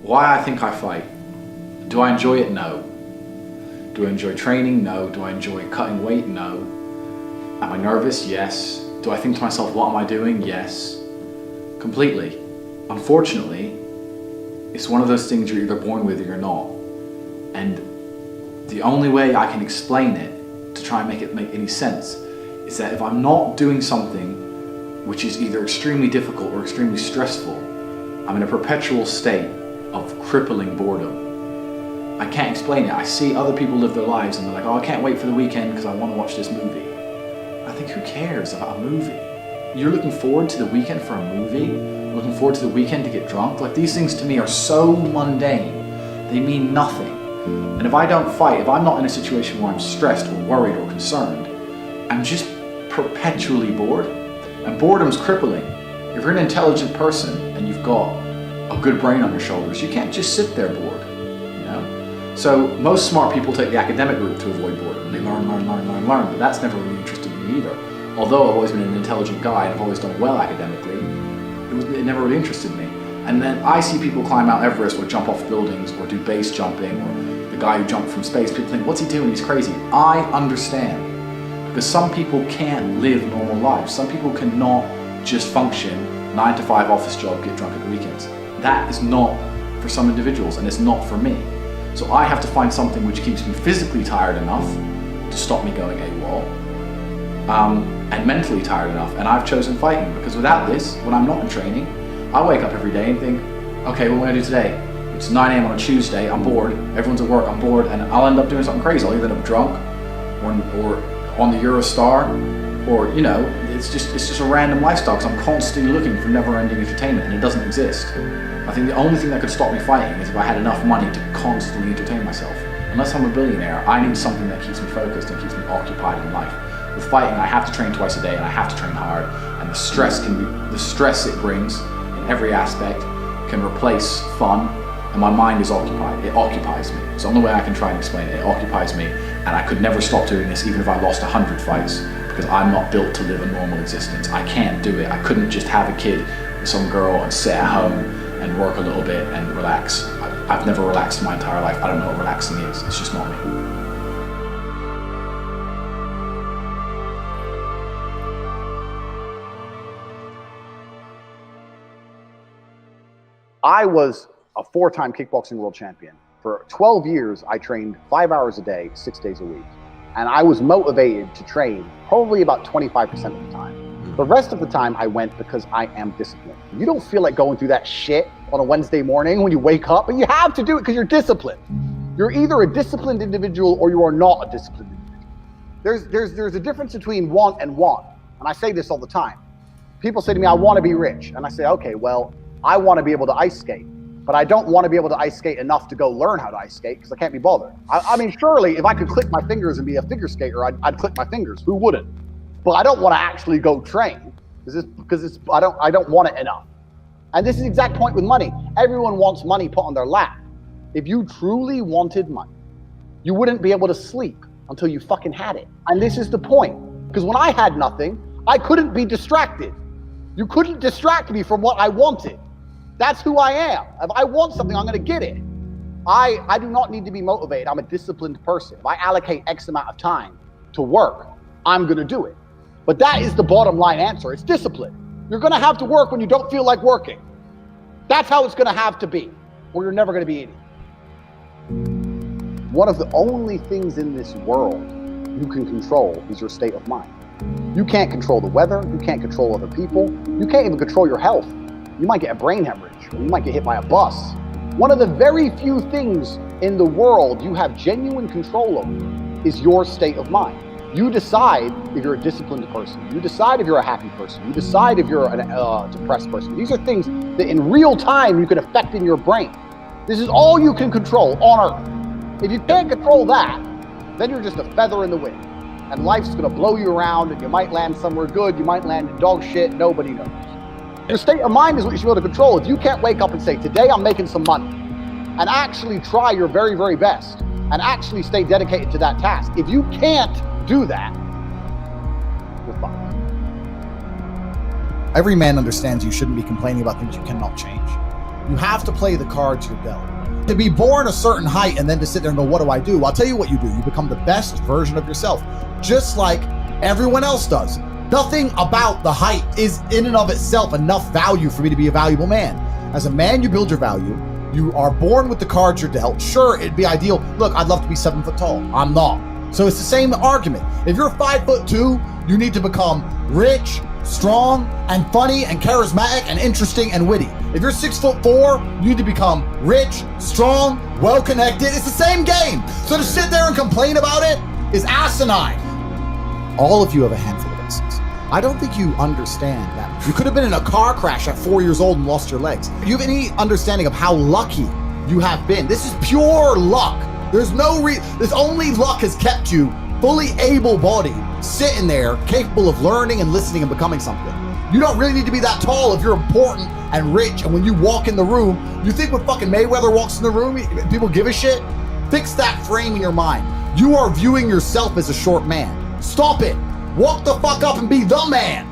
Why I think I fight. Do I enjoy it? No. Do I enjoy training? No. Do I enjoy cutting weight? No. Am I nervous? Yes. Do I think to myself, what am I doing? Yes. Completely. Unfortunately, it's one of those things you're either born with or you're not. And the only way I can explain it, to try and make it make any sense, is that if I'm not doing something which is either extremely difficult or extremely stressful, I'm in a perpetual state of crippling boredom. I can't explain it. I see other people live their lives and they're like, oh, I can't wait for the weekend because I want to watch this movie. I think, who cares about a movie? You're looking forward to the weekend for a movie? Looking forward to the weekend to get drunk? Like, these things to me are so mundane. They mean nothing. And if I don't fight, if I'm not in a situation where I'm stressed or worried or concerned, I'm just perpetually bored. And boredom's crippling. If you're an intelligent person and you've got a good brain on your shoulders, you can't just sit there bored, you know? So most smart people take the academic route to avoid boredom. They learn, but that's never really interested me either. Although I've always been an intelligent guy and I've always done well academically, it never really interested me. And then I see people climb Mount Everest or jump off buildings or do base jumping, or the guy who jumped from space. People think, what's he doing? He's crazy. I understand. Because some people can't live normal lives. Some people cannot just function 9 to 5 office job, get drunk at the weekends. That is not for some individuals, and it's not for me. So I have to find something which keeps me physically tired enough to stop me going AWOL, and mentally tired enough. And I've chosen fighting, because without this, when I'm not in training, I wake up every day and think, okay, what am I gonna do today? It's 9 a.m. on a Tuesday, I'm bored, everyone's at work, I'm bored, and I'll end up doing something crazy. I'll either end up drunk or on the Eurostar, or, you know, it's just a random lifestyle, because I'm constantly looking for never-ending entertainment, and it doesn't exist. I think the only thing that could stop me fighting is if I had enough money to constantly entertain myself. Unless I'm a billionaire, I need something that keeps me focused and keeps me occupied in life. With fighting, I have to train twice a day, and I have to train hard, and the stress it brings in every aspect can replace fun, and my mind is occupied. It occupies me. It's the only way I can try and explain it. It occupies me, and I could never stop doing this even if I lost 100 fights, because I'm not built to live a normal existence. I can't do it. I couldn't just have a kid with some girl and sit at home and work a little bit and relax. I've never relaxed in my entire life. I don't know what relaxing is. It's just not me. I was a 4-time kickboxing world champion. For 12 years, I trained 5 hours a day, 6 days a week. And I was motivated to train probably about 25% of the time. The rest of the time I went because I am disciplined. You don't feel like going through that shit on a Wednesday morning when you wake up, but you have to do it because you're disciplined. You're either a disciplined individual or you are not a disciplined individual. There's a difference between want and want. And I say this all the time. People say to me, I want to be rich. And I say, okay, well, I want to be able to ice skate, but I don't want to be able to ice skate enough to go learn how to ice skate because I can't be bothered. I mean, surely if I could click my fingers and be a figure skater, I'd click my fingers. Who wouldn't? But I don't want to actually go train because I don't want it enough. And this is the exact point with money. Everyone wants money put on their lap. If you truly wanted money, you wouldn't be able to sleep until you fucking had it. And this is the point. Because when I had nothing, I couldn't be distracted. You couldn't distract me from what I wanted. That's who I am. If I want something, I'm going to get it. I do not need to be motivated. I'm a disciplined person. If I allocate X amount of time to work, I'm going to do it. But that is the bottom line answer. It's discipline. You're going to have to work when you don't feel like working. That's how it's going to have to be, or you're never going to be any. One of the only things in this world you can control is your state of mind. You can't control the weather. You can't control other people. You can't even control your health. You might get a brain hemorrhage, or you might get hit by a bus. One of the very few things in the world you have genuine control over is your state of mind. You decide if you're a disciplined person. You decide if you're a happy person. You decide if you're a depressed person. These are things that in real time you can affect in your brain. This is all you can control on Earth. If you can't control that, then you're just a feather in the wind. And life's gonna blow you around, and you might land somewhere good, you might land in dog shit, nobody knows. Your state of mind is what you should be able to control. If you can't wake up and say, today I'm making some money, and actually try your very, very best, and actually stay dedicated to that task. If you can't do that, you're fucked. Every man understands you shouldn't be complaining about things you cannot change. You have to play the cards you're dealt. To be born a certain height and then to sit there and go, what do I do? I'll tell you what you do. You become the best version of yourself, just like everyone else does. Nothing about the height is in and of itself enough value for me to be a valuable man. As a man, you build your value. You are born with the cards you're dealt. Sure, it'd be ideal. Look, I'd love to be 7 foot tall. I'm not. So it's the same argument. If you're 5'2", you need to become rich, strong, and funny, and charismatic, and interesting, and witty. If you're 6'4", you need to become rich, strong, well-connected. It's the same game. So to sit there and complain about it is asinine. All of you have a handful of aces. I don't think you understand that. You could have been in a car crash at 4 years old and lost your legs. Do you have any understanding of how lucky you have been? This is pure luck. There's only luck has kept you fully able-bodied, sitting there, capable of learning and listening and becoming something. You don't really need to be that tall if you're important and rich, and when you walk in the room, you think when fucking Mayweather walks in the room, people give a shit? Fix that frame in your mind. You are viewing yourself as a short man. Stop it. Walk the fuck up and be the man.